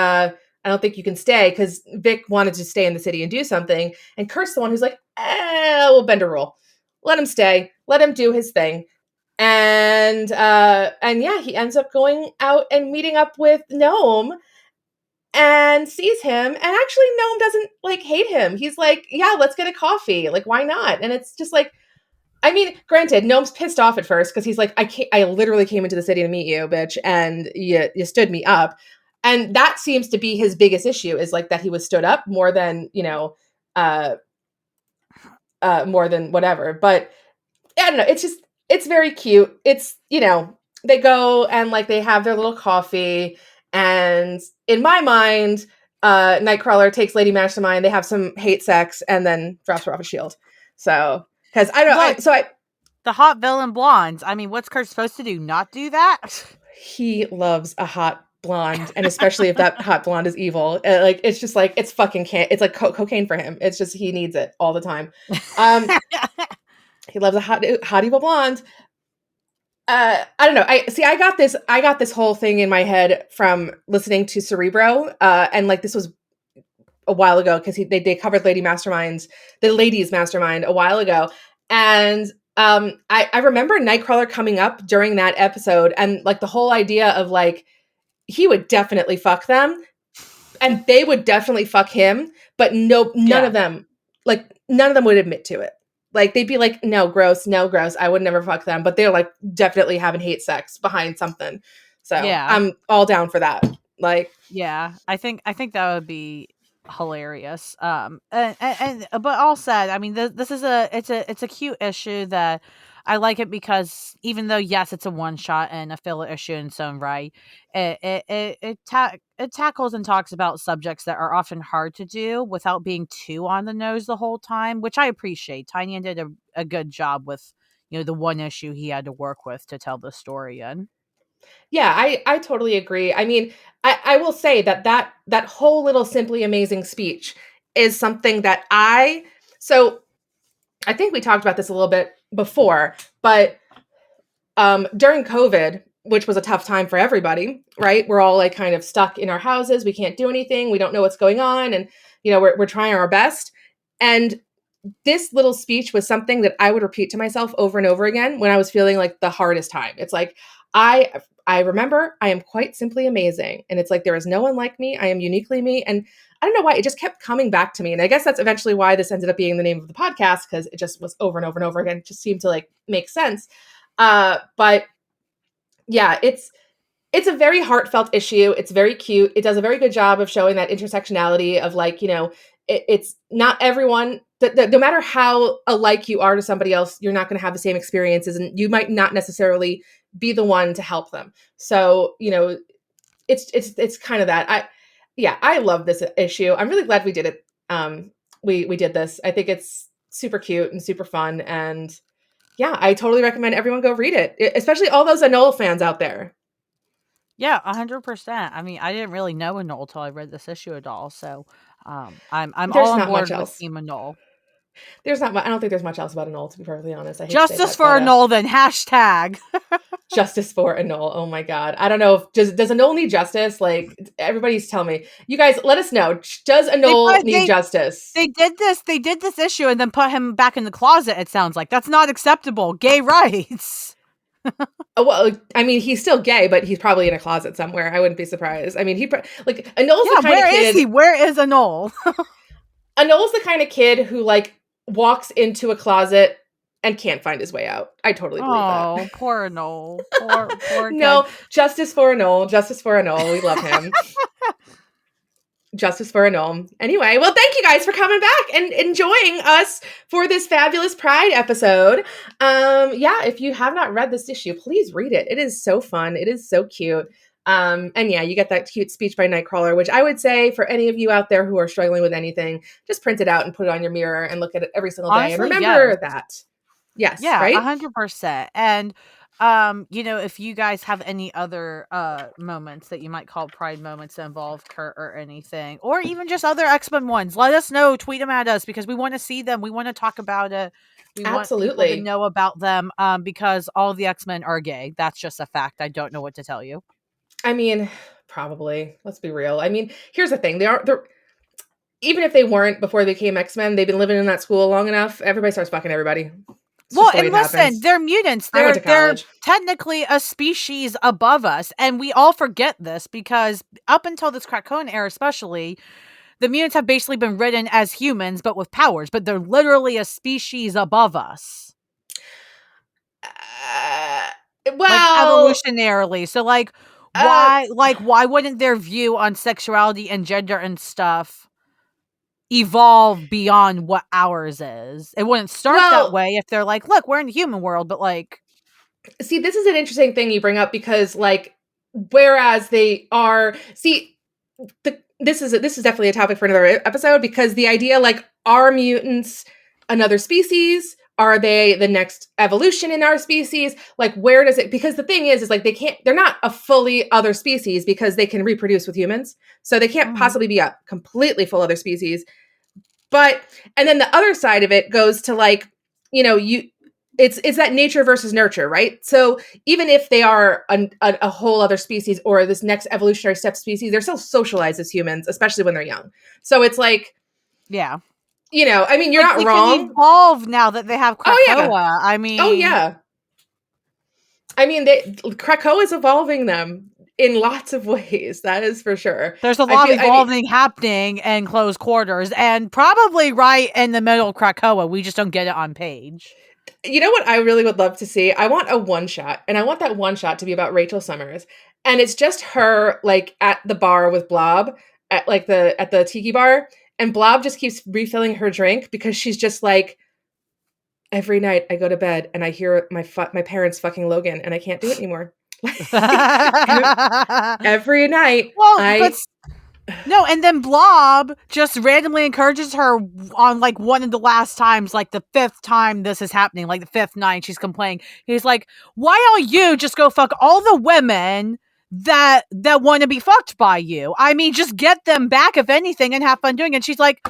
Speaker 1: you can stay, because Vic wanted to stay in the city and do something. And Kurt's the one who's like, we'll bend a rule. Let him stay. Let him do his thing. And yeah, he ends up going out and meeting up with Gnome and sees him. And actually, Gnome doesn't like hate him. He's like, yeah, let's get a coffee. Like, why not? And it's just like, I mean, granted, Gnome's pissed off at first because he's like, I literally came into the city to meet you, bitch, and you stood me up. And that seems to be his biggest issue, is like that he was stood up more than, more than whatever. But I don't know. It's very cute. It's, they go and like they have their little coffee. And in my mind, Nightcrawler takes Lady Mastermind. They have some hate sex and then drops her off a shield. So, because I don't know.
Speaker 2: The hot villain blondes. I mean, what's Kurt supposed to do? Not do that?
Speaker 1: He loves a hot blonde, and especially if that hot blonde is evil. Like, it's just like, it's fucking it's like cocaine for him. It's just, he needs it all the time. He loves a hot evil blonde. I don't know. I got this whole thing in my head from listening to Cerebro, and like this was a while ago, because they covered the Ladies Mastermind a while ago, and I remember Nightcrawler coming up during that episode, and like the whole idea of like, he would definitely fuck them and they would definitely fuck him, but none of them would admit to it. Like, they'd be like, no, gross, I would never fuck them, but they're like definitely having hate sex behind something. So yeah, I'm all down for that. Like,
Speaker 2: yeah, I think that would be hilarious. But all said, I mean, this is it's a cute issue that I like it, because even though, yes, it's a one shot and a filler issue in its own right, it tackles and talks about subjects that are often hard to do without being too on the nose the whole time, which I appreciate. Tynion did a good job with, the one issue he had to work with to tell the story in.
Speaker 1: Yeah, I totally agree. I mean, I will say that whole little Simply Amazing speech is something that so I think we talked about this a little bit before, but during COVID, which was a tough time for everybody, right? We're all like kind of stuck in our houses. We can't do anything. We don't know what's going on. And, we're trying our best. And this little speech was something that I would repeat to myself over and over again when I was feeling like the hardest time. It's like, I remember I am quite simply amazing. And it's like, there is no one like me. I am uniquely me. And I don't know why, it just kept coming back to me. And I guess that's eventually why this ended up being the name of the podcast, because it just was over and over and over again. It just seemed to like make sense. But yeah, it's a very heartfelt issue. It's very cute. It does a very good job of showing that intersectionality of like, it's not everyone, no matter how alike you are to somebody else, you're not going to have the same experiences, and you might not necessarily be the one to help them. So, it's kind of that. I love this issue. I'm really glad we did it. We did this. I think it's super cute and super fun. And yeah, I totally recommend everyone go read it, especially all those Anole fans out there.
Speaker 2: Yeah, 100%. I mean, I didn't really know Anole till I read this issue at all. So I'm all on board with Team Anole.
Speaker 1: I don't think there's much else about Anole, to be perfectly honest. I hate
Speaker 2: Justice
Speaker 1: to say that,
Speaker 2: for Anole, then hashtag.
Speaker 1: Justice for Anole. Oh my God. I don't know if does Anole need justice? Like, everybody's telling me. You guys, let us know. Does Anole need justice?
Speaker 2: They did this issue and then put him back in the closet, it sounds like. That's not acceptable. Gay rights.
Speaker 1: Well, I mean, he's still gay, but he's probably in a closet somewhere. I wouldn't be surprised. I mean, Anole's the kind of kid.
Speaker 2: Where is he? Where is Anole?
Speaker 1: Anole's the kind of kid who like walks into a closet and can't find his way out. I totally believe that.
Speaker 2: Oh, poor Anole. Poor
Speaker 1: No, justice for Anole. Justice for Anole. We love him. Justice for Anole. Anyway, well, thank you guys for coming back and enjoying us for this fabulous Pride episode. Yeah, if you have not read this issue, please read it. It is so fun. It is so cute. And yeah, you get that cute speech by Nightcrawler, which I would say for any of you out there who are struggling with anything, just print it out and put it on your mirror and look at it every single day. Honestly, and remember that. Yes.
Speaker 2: Yeah,
Speaker 1: right?
Speaker 2: 100%. And If you guys have any other moments that you might call pride moments that involve Kurt or anything, or even just other X-Men ones, let us know. Tweet them at us because we want to see them. We want to talk about it. We want people to know about them because all of the X-Men are gay. That's just a fact. I don't know what to tell you.
Speaker 1: I mean, probably. Let's be real. I mean, here's the thing. They're even if they weren't before they became X-Men, they've been living in that school long enough. Everybody starts fucking everybody.
Speaker 2: Well, and listen, they're mutants. They're technically a species above us, and we all forget this because up until this Krakoan era especially, the mutants have basically been written as humans, but with powers, but they're literally a species above us. Evolutionarily. So, why wouldn't their view on sexuality and gender and stuff evolve beyond what ours is? It wouldn't start that way if they're like, look, we're in the human world, but
Speaker 1: see, this is an interesting thing you bring up because whereas they are, this is definitely a topic for another episode because the idea are mutants another species? Are they the next evolution in our species? Where does it, because the thing is they're not a fully other species because they can reproduce with humans. So they can't possibly be a completely full other species. And then the other side of it goes to it's that nature versus nurture, right? So even if they are a whole other species or this next evolutionary step species, they're still socialized as humans, especially when they're young. So it's
Speaker 2: yeah.
Speaker 1: I mean, you're not wrong.
Speaker 2: Can evolve now that they have Krakoa. Oh, yeah. I mean,
Speaker 1: Krakoa is evolving them in lots of ways. That is for sure.
Speaker 2: There's a lot of evolving happening in close quarters and probably right in the middle of Krakoa. We just don't get it on page.
Speaker 1: You know what I really would love to see? I want a one shot, and I want that one shot to be about Rachel Summers. And it's just her at the bar with Blob at the tiki bar. And Blob just keeps refilling her drink because she's just every night I go to bed and I hear my parents fucking Logan and I can't do it anymore. Every night.
Speaker 2: No, and then Blob just randomly encourages her on one of the last times, the fifth time this is happening, the fifth night she's complaining. He's like, why don't you just go fuck all the women that want to be fucked by you? I mean, just get them back if anything and have fun doing it. And she's like,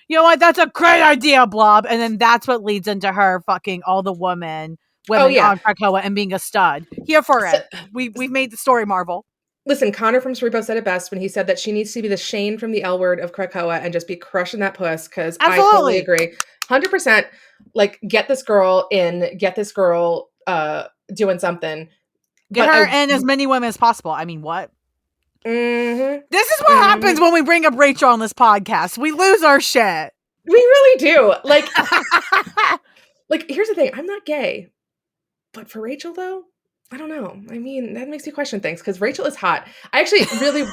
Speaker 2: you know what? That's a great idea, Blob. And then that's what leads into her fucking all the women on Krakoa and being a stud. Here for it. We've made the story Marvel.
Speaker 1: Listen, Connor from Cerebro said it best when he said that she needs to be the Shane from the L Word of Krakoa and just be crushing that puss because I totally agree. 100%. Get this girl in, get this girl doing something.
Speaker 2: Get her in as many women as possible. I mean, what?
Speaker 1: Mm-hmm.
Speaker 2: This is what happens when we bring up Rachel on this podcast. We lose our shit.
Speaker 1: We really do. Here's the thing. I'm not gay. But for Rachel, though, I don't know. I mean, that makes me question things because Rachel is hot. I actually really...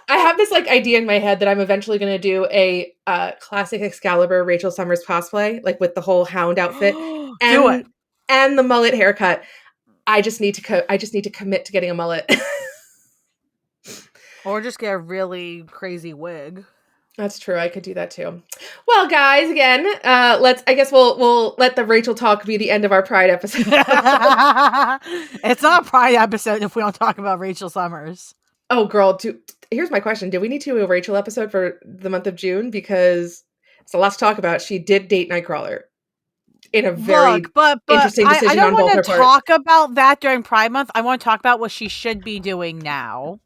Speaker 1: I have this idea in my head that I'm eventually going to do a classic Excalibur Rachel Summers cosplay, with the whole hound outfit.
Speaker 2: Do it.
Speaker 1: And the mullet haircut. I just need to commit to getting a mullet.
Speaker 2: Or just get a really crazy wig.
Speaker 1: That's true. I could do that too. Well, guys, again, I guess we'll let the Rachel talk be the end of our Pride episode.
Speaker 2: It's not a Pride episode if we don't talk about Rachel Summers.
Speaker 1: Oh, girl, here's my question. Do we need to do a Rachel episode for the month of June? Because it's a lot to talk about. She did date Nightcrawler in a very interesting decision
Speaker 2: I don't
Speaker 1: on both her
Speaker 2: parts. I don't want to talk about that during Pride Month. I want to talk about what she should be doing now.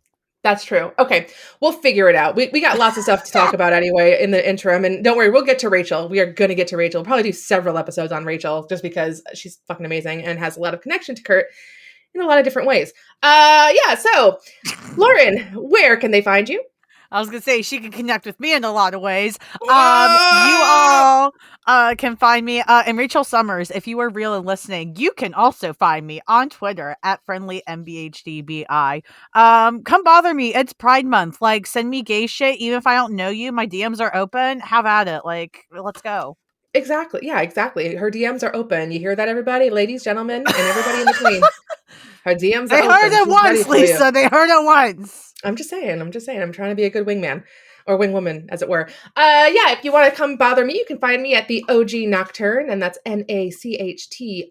Speaker 1: That's true. Okay. We'll figure it out. We got lots of stuff to talk about anyway in the interim. And don't worry, we'll get to Rachel. We are going to get to Rachel. We'll probably do several episodes on Rachel just because she's fucking amazing and has a lot of connection to Kurt in a lot of different ways. So Lauren, where can they find you?
Speaker 2: I was going to say she can connect with me in a lot of ways. You all can find me in Rachel Summers. If you are real and listening, you can also find me on Twitter at friendlymBHDBI. Come bother me. It's Pride Month. Send me gay shit. Even if I don't know you, my DMs are open. Have at it. Let's go.
Speaker 1: Exactly. Yeah, exactly. Her DMs are open. You hear that, everybody? Ladies, gentlemen, and everybody in between. Her DMs are open.
Speaker 2: They heard it once, Lisa. They heard it once.
Speaker 1: I'm just saying. I'm trying to be a good wingman or wingwoman, as it were. If you want to come bother me, you can find me at the OG Nocturne, and that's NACHTRUNE.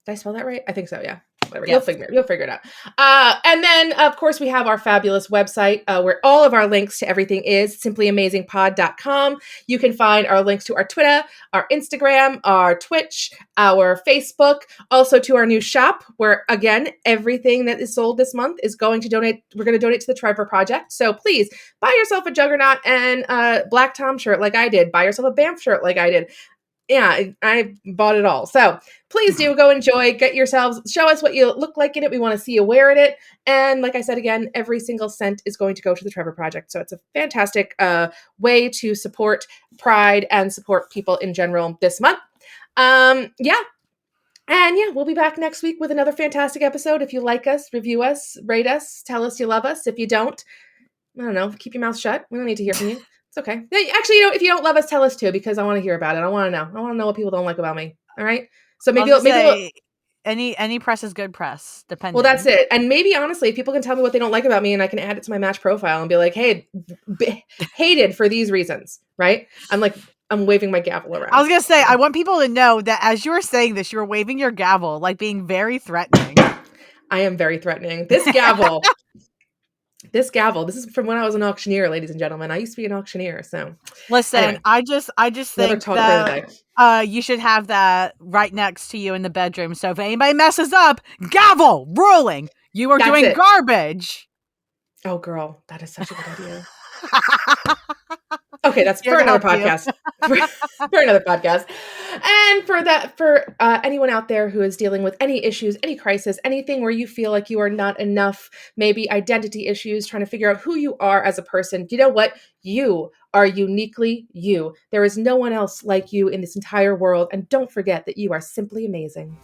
Speaker 1: Did I spell that right? I think so, yeah. Whatever.
Speaker 2: Yes.
Speaker 1: You'll figure it out. And then, of course, we have our fabulous website where all of our links to everything is simplyamazingpod.com. You can find our links to our Twitter, our Instagram, our Twitch, our Facebook, also to our new shop where, again, everything that is sold this month is going to donate. We're going to donate to the Trevor Project. So please buy yourself a Juggernaut and Black Tom shirt like I did. Buy yourself a BAMF shirt like I did. Yeah, I bought it all. So please do go enjoy, get yourselves, show us what you look like in it. We want to see you wearing it. And like I said, again, every single cent is going to go to the Trevor Project. So it's a fantastic way to support Pride and support people in general this month. Yeah. And yeah, we'll be back next week with another fantastic episode. If you like us, review us, rate us, tell us you love us. If you don't, I don't know, keep your mouth shut. We don't need to hear from you. It's okay. Actually, if you don't love us, tell us too, because I want to hear about it. I want to know. I want to know what people don't like about me. All right. So maybe
Speaker 2: any press is good press, depending.
Speaker 1: Well, that's it. And maybe honestly, if people can tell me what they don't like about me, and I can add it to my Match profile and be like, hey, hated for these reasons, right? I'm waving my gavel around.
Speaker 2: I was gonna say, I want people to know that as you were saying this, you were waving your gavel, like being very threatening.
Speaker 1: I am very threatening. This gavel. This is from when I was an auctioneer, ladies and gentlemen. I used to be an auctioneer, so
Speaker 2: listen. Anyway, I just think that you should have that right next to you in the bedroom. So if anybody messes up, gavel rolling. You are doing garbage.
Speaker 1: Oh, girl, that is such a good idea. Okay, that's for another podcast. for another podcast. And for anyone out there who is dealing with any issues, any crisis, anything where you feel like you are not enough, maybe identity issues, trying to figure out who you are as a person, you know what? You are uniquely you. There is no one else like you in this entire world. And don't forget that you are simply amazing.